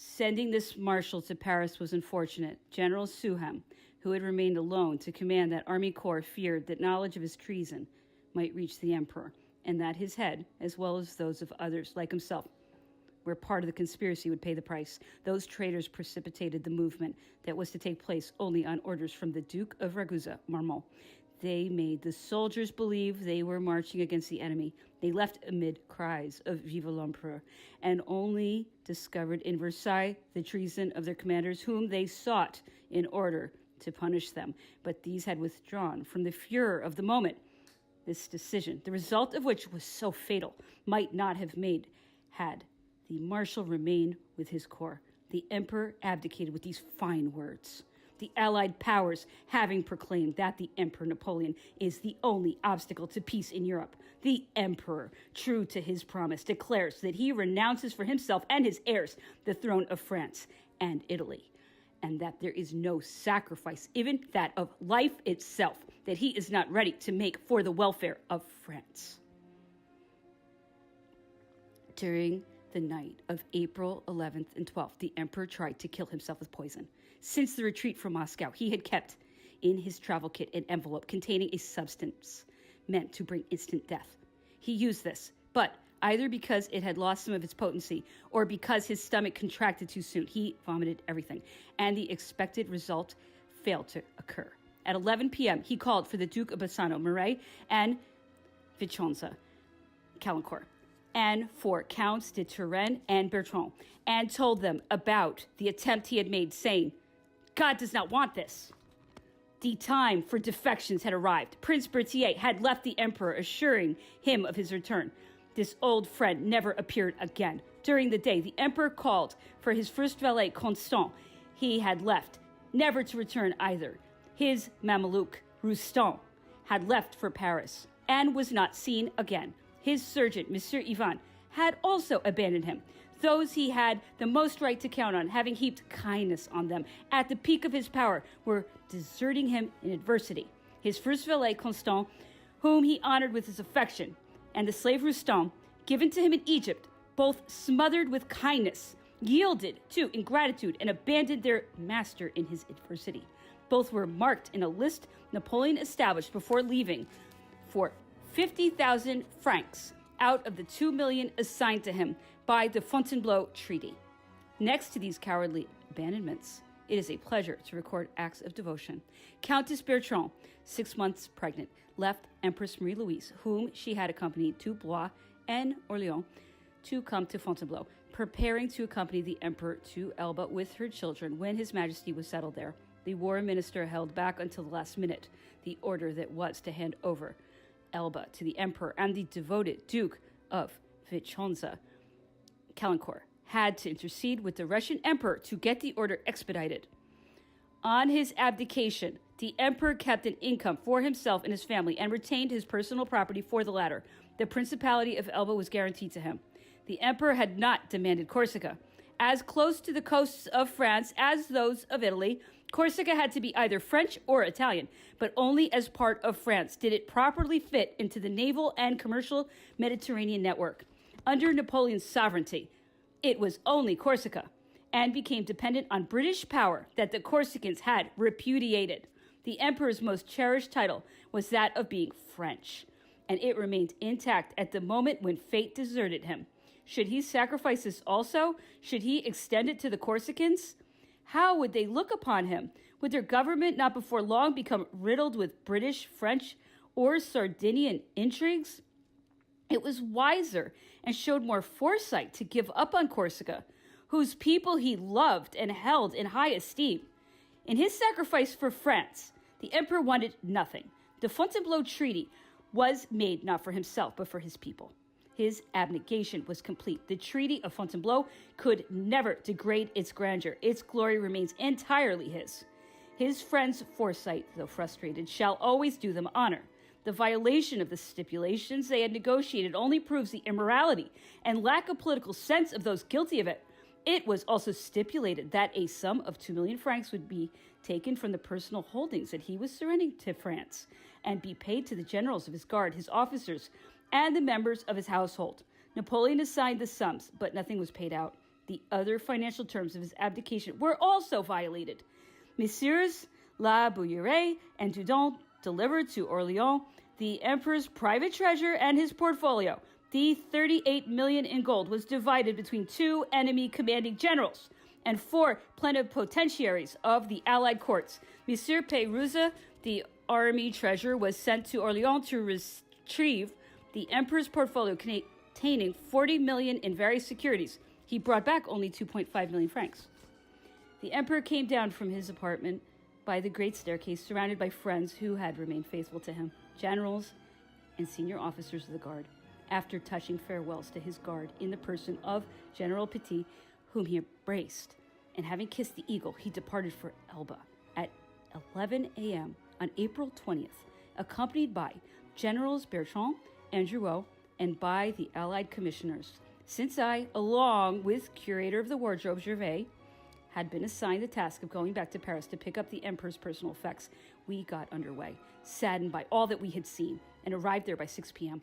Sending this marshal to Paris was unfortunate. General Suham, who had remained alone to command that army corps, feared that knowledge of his treason might reach the emperor, and that his head, as well as those of others like himself, where part of the conspiracy would pay the price. Those traitors precipitated the movement that was to take place only on orders from the Duke of Ragusa, Marmont. They made the soldiers believe they were marching against the enemy. They left amid cries of Vive l'Empereur, and only discovered in Versailles the treason of their commanders, whom they sought in order to punish them. But these had withdrawn from the furor of the moment. This decision, the result of which was so fatal, might not have made had the marshal remained with his corps. The emperor abdicated with these fine words. The Allied powers having proclaimed that the Emperor Napoleon is the only obstacle to peace in Europe, the emperor, true to his promise, declares that he renounces for himself and his heirs the throne of France and Italy, and that there is no sacrifice, even that of life itself, that he is not ready to make for the welfare of France. During the night of April 11th and 12th, the emperor tried to kill himself with poison. Since the retreat from Moscow, he had kept in his travel kit an envelope containing a substance meant to bring instant death. He used this, but either because it had lost some of its potency or because his stomach contracted too soon, he vomited everything, and the expected result failed to occur. At 11 p.m., he called for the Duke of Bassano, Marais, and Vicenza, Calancourt, and for Counts de Turenne and Bertrand, and told them about the attempt he had made, saying, "God does not want this." The time for defections had arrived. Prince Berthier had left the emperor, assuring him of his return. This old friend never appeared again. During the day, the emperor called for his first valet, Constant. He had left, never to return either. His Mameluke, Roustan, had left for Paris and was not seen again. His sergeant, Monsieur Ivan, had also abandoned him. Those he had the most right to count on, having heaped kindness on them at the peak of his power, were deserting him in adversity. His first valet, Constant, whom he honored with his affection, and the slave Roustan, given to him in Egypt, both smothered with kindness, yielded to ingratitude and abandoned their master in his adversity. Both were marked in a list Napoleon established before leaving for 50,000 francs out of the 2 million assigned to him by the Fontainebleau Treaty. Next to these cowardly abandonments, it is a pleasure to record acts of devotion. Countess Bertrand, 6 months pregnant, left Empress Marie-Louise, whom she had accompanied to Blois and Orleans, to come to Fontainebleau, preparing to accompany the emperor to Elba with her children when his majesty was settled there. The war minister held back until the last minute the order that was to hand over Elba to the emperor, and the devoted Duke of Vicenza, Calancourt, had to intercede with the Russian emperor to get the order expedited. On his abdication, the emperor kept an income for himself and his family and retained his personal property for the latter. The Principality of Elba was guaranteed to him. The emperor had not demanded Corsica. As close to the coasts of France as those of Italy, Corsica had to be either French or Italian, but only as part of France did it properly fit into the naval and commercial Mediterranean network. Under Napoleon's sovereignty, it was only Corsica, and became dependent on British power that the Corsicans had repudiated. The emperor's most cherished title was that of being French, and it remained intact at the moment when fate deserted him. Should he sacrifice this also? Should he extend it to the Corsicans? How would they look upon him? Would their government not before long become riddled with British, French, or Sardinian intrigues? It was wiser and showed more foresight to give up on Corsica, whose people he loved and held in high esteem. In his sacrifice for France, the emperor wanted nothing. The Fontainebleau Treaty was made not for himself, but for his people. His abnegation was complete. The Treaty of Fontainebleau could never degrade its grandeur. Its glory remains entirely his. His friends' foresight, though frustrated, shall always do them honor. The violation of the stipulations they had negotiated only proves the immorality and lack of political sense of those guilty of it. It was also stipulated that a sum of 2 million francs would be taken from the personal holdings that he was surrendering to France and be paid to the generals of his guard, his officers, and the members of his household. Napoleon assigned the sums, but nothing was paid out. The other financial terms of his abdication were also violated. Messieurs La Bouillerie and Dudon delivered to Orleans the emperor's private treasure and his portfolio. The 38 million in gold was divided between 2 enemy commanding generals and 4 plenipotentiaries of the allied courts. Monsieur Pérouse, the army treasurer, was sent to Orleans to retrieve the emperor's portfolio containing 40 million in various securities. He brought back only 2.5 million francs. The emperor came down from his apartment by the great staircase, surrounded by friends who had remained faithful to him, generals and senior officers of the guard. After touching farewells to his guard in the person of General Petit, whom he embraced, and having kissed the eagle, he departed for Elba at 11 a.m. on April 20th, accompanied by Generals Bertrand and Drouot and by the Allied commissioners. Since I, along with Curator of the Wardrobe Gervais, had been assigned the task of going back to Paris to pick up the emperor's personal effects, we got underway, saddened by all that we had seen, and arrived there by 6 p.m.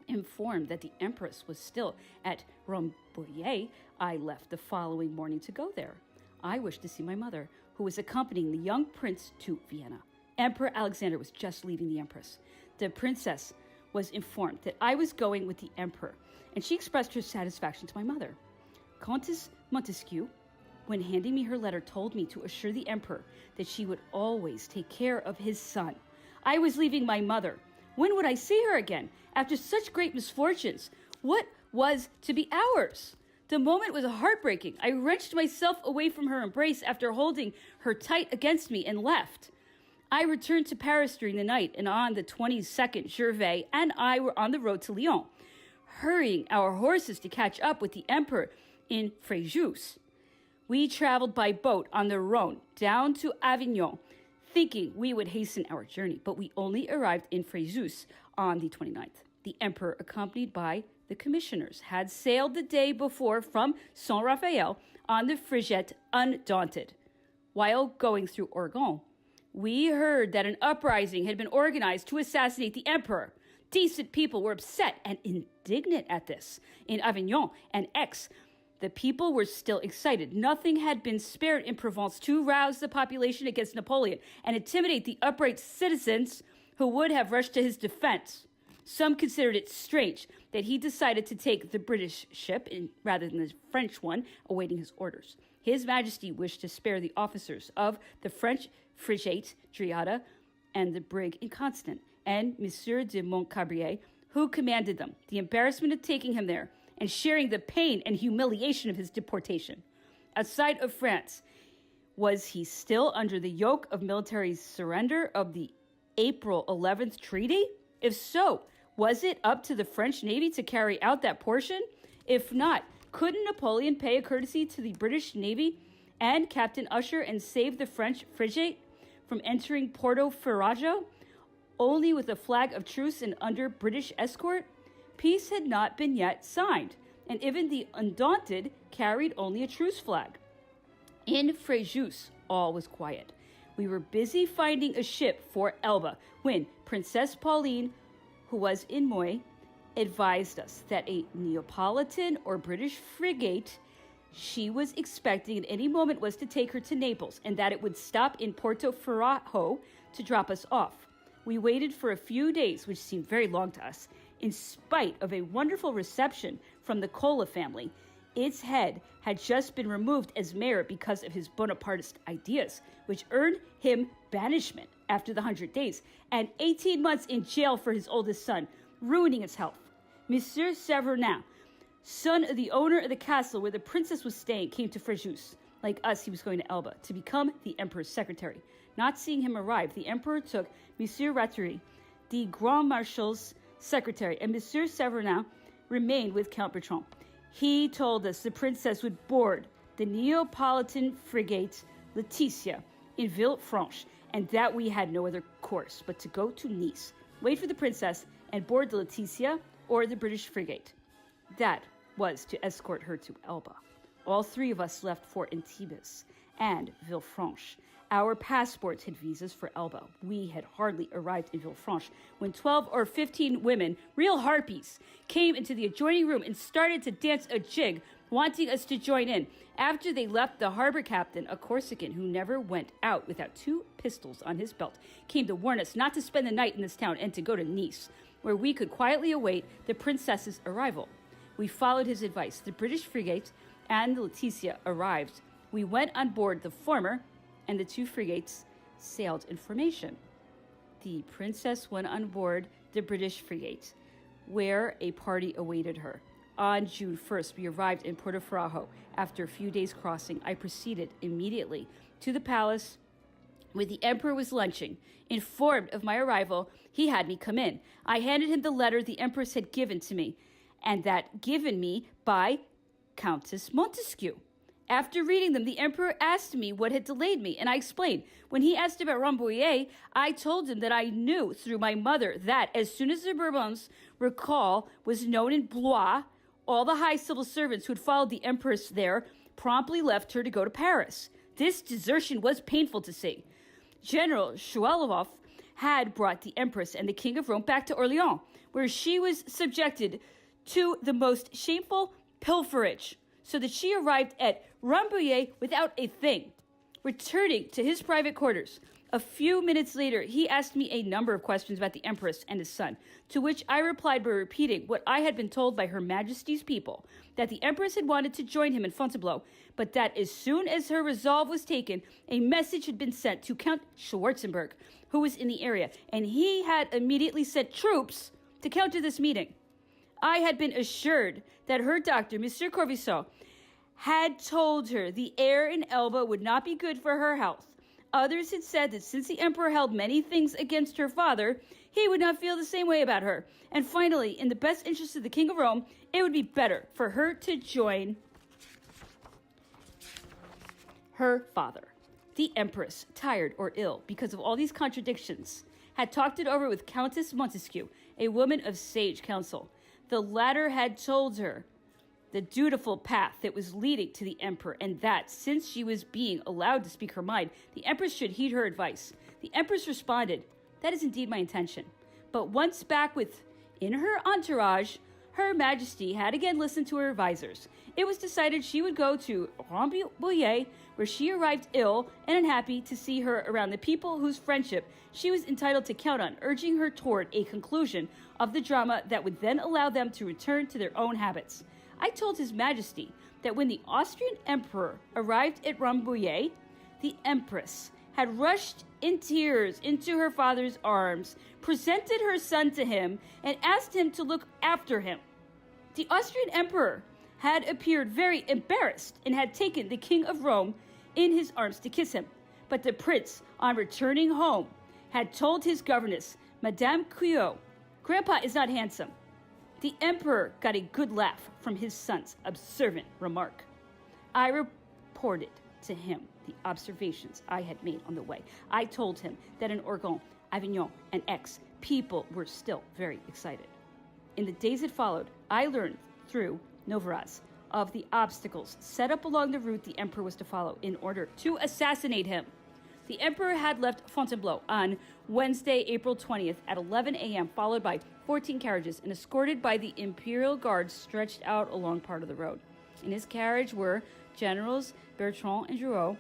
Informed that the empress was still at Rambouillet, I left the following morning to go there. I wished to see my mother, who was accompanying the young prince to Vienna. Emperor Alexander was just leaving the empress. The princess was informed that I was going with the emperor, and she expressed her satisfaction to my mother. Countess Montesquieu, when handing me her letter, told me to assure the emperor that she would always take care of his son. I was leaving my mother. When would I see her again? After such great misfortunes, what was to be ours? The moment was heartbreaking. I wrenched myself away from her embrace after holding her tight against me and left. I returned to Paris during the night, and on the 22nd, Gervais and I were on the road to Lyon, hurrying our horses to catch up with the emperor in Fréjus. We traveled by boat on the Rhone down to Avignon, thinking we would hasten our journey, but we only arrived in Fréjus on the 29th. The emperor, accompanied by the commissioners, had sailed the day before from Saint-Raphael on the frigate Undaunted. While going through Orgon, we heard that an uprising had been organized to assassinate the emperor. Decent people were upset and indignant at this. In Avignon and Aix, the people were still excited. Nothing had been spared in Provence to rouse the population against Napoleon and intimidate the upright citizens who would have rushed to his defense. Some considered it strange that he decided to take the British ship rather than the French one, awaiting his orders. His Majesty wished to spare the officers of the French frigate Dryada and the brig Inconstant, and Monsieur de Montcabrier, who commanded them, the embarrassment of taking him there and sharing the pain and humiliation of his deportation. Outside of France, was he still under the yoke of military surrender of the April 11th treaty? If so, was it up to the French Navy to carry out that portion? If not, couldn't Napoleon pay a courtesy to the British Navy and Captain Usher and save the French frigate from entering Porto Ferrajo, only with a flag of truce and under British escort? Peace had not been yet signed, and even the Undaunted carried only a truce flag. In Fréjus, all was quiet. We were busy finding a ship for Elba when Princess Pauline, who was in Moy, advised us that a Neapolitan or British frigate she was expecting at any moment was to take her to Naples, and that it would stop in Porto Ferrajo to drop us off. We waited for a few days, which seemed very long to us, in spite of a wonderful reception from the Cola family. Its head had just been removed as mayor because of his Bonapartist ideas, which earned him banishment after the 100 days, and 18 months in jail for his oldest son, ruining his health. Monsieur Savernin, son of the owner of the castle where the princess was staying, came to Fréjus. Like us, he was going to Elba to become the emperor's secretary. Not seeing him arrive, the emperor took Monsieur Rattray, the Grand Marshal's secretary, and Monsieur Savernin remained with Count Bertrand. He told us the princess would board the Neapolitan frigate Laetitia in Villefranche, and that we had no other course but to go to Nice, wait for the princess, and board the Laetitia or the British frigate. That was to escort her to Elba. All three of us left for Antibes and Villefranche. Our passports had visas for Elba. We had hardly arrived in Villefranche when 12 or 15 women, real harpies, came into the adjoining room and started to dance a jig wanting us to join in. After they left, the harbor captain, a Corsican who never went out without 2 pistols on his belt, came to warn us not to spend the night in this town and to go to Nice, where we could quietly await the princess's arrival. We followed his advice. The British frigate and the Laetitia arrived. We went on board the former, and the 2 frigates sailed in formation. The princess went on board the British frigate, where a party awaited her. On June 1st, we arrived in Portofrajo. After a few days crossing, I proceeded immediately to the palace where the emperor was lunching. Informed of my arrival, he had me come in. I handed him the letter the empress had given to me, and that given me by Countess Montesquieu. After reading them, the emperor asked me what had delayed me, and I explained. When he asked about Rambouillet, I told him that I knew through my mother that as soon as the Bourbons' recall was known in Blois, all the high civil servants who had followed the empress there promptly left her to go to Paris. This desertion was painful to see. General Shuvalov had brought the empress and the king of Rome back to Orleans, where she was subjected to the most shameful pilferage, so that she arrived at Rambouillet without a thing. Returning to his private quarters, a few minutes later, he asked me a number of questions about the empress and his son, to which I replied by repeating what I had been told by Her Majesty's people, that the empress had wanted to join him in Fontainebleau, but that as soon as her resolve was taken, a message had been sent to Count Schwarzenberg, who was in the area, and he had immediately sent troops to counter this meeting. I had been assured that her doctor, Monsieur Corvisot, had told her the air in Elba would not be good for her health. Others had said that since the emperor held many things against her father, he would not feel the same way about her. And finally, in the best interest of the King of Rome, it would be better for her to join her father. The empress, tired or ill because of all these contradictions, had talked it over with Countess Montesquieu, a woman of sage counsel. The latter had told her the dutiful path that was leading to the emperor, and that, since she was being allowed to speak her mind, the empress should heed her advice. The empress responded, "That is indeed my intention." But once back within her entourage, Her Majesty had again listened to her advisors. It was decided she would go to Rambouillet, where she arrived ill and unhappy to see her around the people whose friendship she was entitled to count on, urging her toward a conclusion of the drama that would then allow them to return to their own habits. I told His Majesty that when the Austrian Emperor arrived at Rambouillet, the Empress had rushed in tears into her father's arms, presented her son to him, and asked him to look after him. The Austrian Emperor had appeared very embarrassed and had taken the King of Rome in his arms to kiss him. But the prince, on returning home, had told his governess, Madame Cuillot, "Grandpa is not handsome." The emperor got a good laugh from his son's observant remark. I reported to him the observations I had made on the way. I told him that in Orgon, Avignon, and Aix, people were still very excited. In the days that followed, I learned through Novaraz of the obstacles set up along the route the emperor was to follow in order to assassinate him. The emperor had left Fontainebleau on Wednesday, April 20th at 11 a.m., followed by 14 carriages and escorted by the imperial guards stretched out along part of the road. In his carriage were Generals Bertrand and Drouot,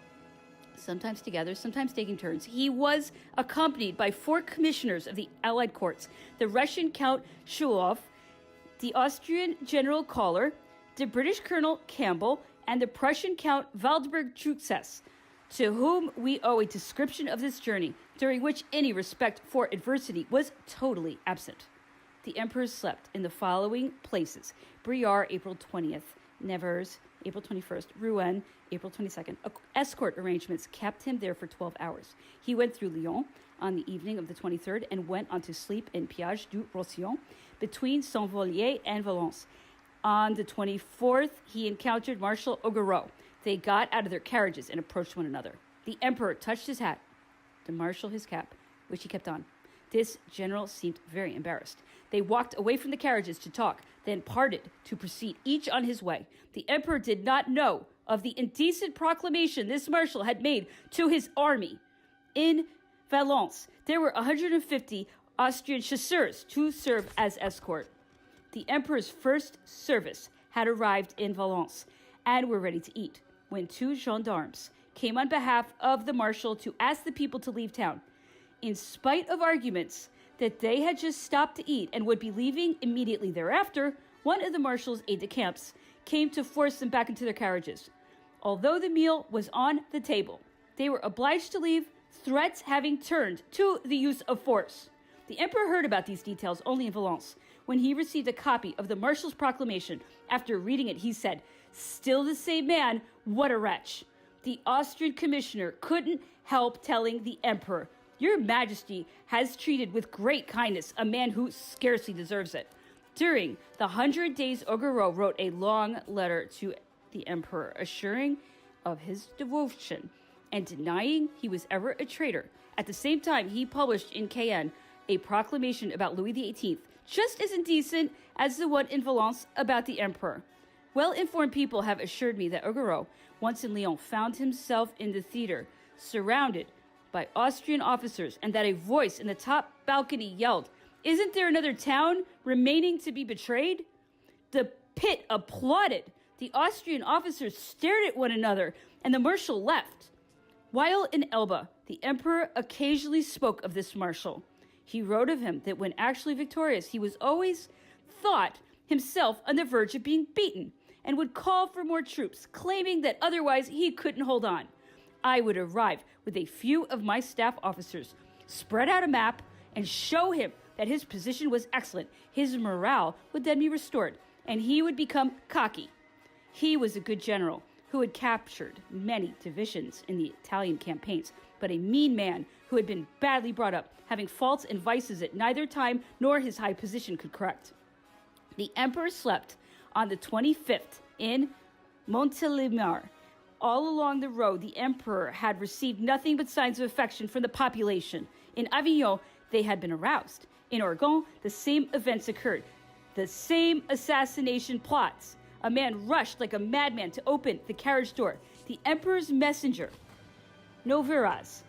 sometimes together, sometimes taking turns. He was accompanied by 4 commissioners of the Allied courts, the Russian Count Shulov, the Austrian General Koller, the British Colonel Campbell, and the Prussian Count Waldburg Truchsess, to whom we owe a description of this journey, during which any respect for adversity was totally absent. The emperor slept in the following places: Briare, April 20th, Nevers, April 21st, Rouen, April 22nd. Escort arrangements kept him there for 12 hours. He went through Lyon on the evening of the 23rd and went on to sleep in Piage du Roussillon between Saint-Vallier and Valence. On the 24th, he encountered Marshal Augereau. They got out of their carriages and approached one another. The emperor touched his hat, the marshal his cap, which he kept on. This general seemed very embarrassed. They walked away from the carriages to talk, then parted to proceed, each on his way. The emperor did not know of the indecent proclamation this marshal had made to his army. In Valence, there were 150 Austrian chasseurs to serve as escort. The emperor's first service had arrived in Valence, and were ready to eat, when two gendarmes came on behalf of the marshal to ask the people to leave town. In spite of arguments that they had just stopped to eat and would be leaving immediately thereafter, one of the marshal's aides-de-camp came to force them back into their carriages. Although the meal was on the table, they were obliged to leave, threats having turned to the use of force. The emperor heard about these details only in Valence. When he received a copy of the marshal's proclamation, after reading it, he said, "Still the same man, what a wretch." The Austrian commissioner couldn't help telling the emperor, "Your Majesty has treated with great kindness a man who scarcely deserves it." During the 100 days, Augereau wrote a long letter to the emperor, assuring of his devotion and denying he was ever a traitor. At the same time, he published in Caen a proclamation about Louis XVIII, just as indecent as the one in Valence about the emperor. Well-informed people have assured me that Augereau, once in Lyon, found himself in the theater, surrounded by Austrian officers, and that a voice in the top balcony yelled, "Isn't there another town remaining to be betrayed?" The pit applauded. The Austrian officers stared at one another, and the marshal left. While in Elba, the emperor occasionally spoke of this marshal. He wrote of him that when actually victorious, he was always thought himself on the verge of being beaten, and would call for more troops, claiming that otherwise he couldn't hold on. I would arrive with a few of my staff officers, spread out a map, and show him that his position was excellent. His morale would then be restored, and he would become cocky. He was a good general who had captured many divisions in the Italian campaigns, but a mean man who had been badly brought up, having faults and vices that neither time nor his high position could correct. The emperor slept on the 25th in Montélimar. All along the road, the emperor had received nothing but signs of affection from the population. In Avignon, they had been aroused. In Orgon, the same events occurred. The same assassination plots. A man rushed like a madman to open the carriage door. The emperor's messenger, Noveras,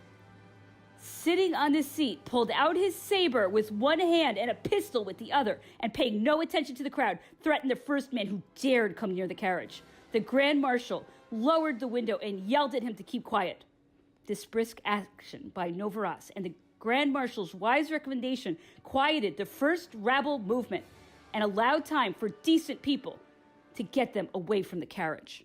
sitting on the seat, pulled out his saber with one hand and a pistol with the other, and paying no attention to the crowd, threatened the first man who dared come near the carriage. The Grand Marshal lowered the window and yelled at him to keep quiet. This brisk action by Noveras and the Grand Marshal's wise recommendation quieted the first rabble movement and allowed time for decent people to get them away from the carriage.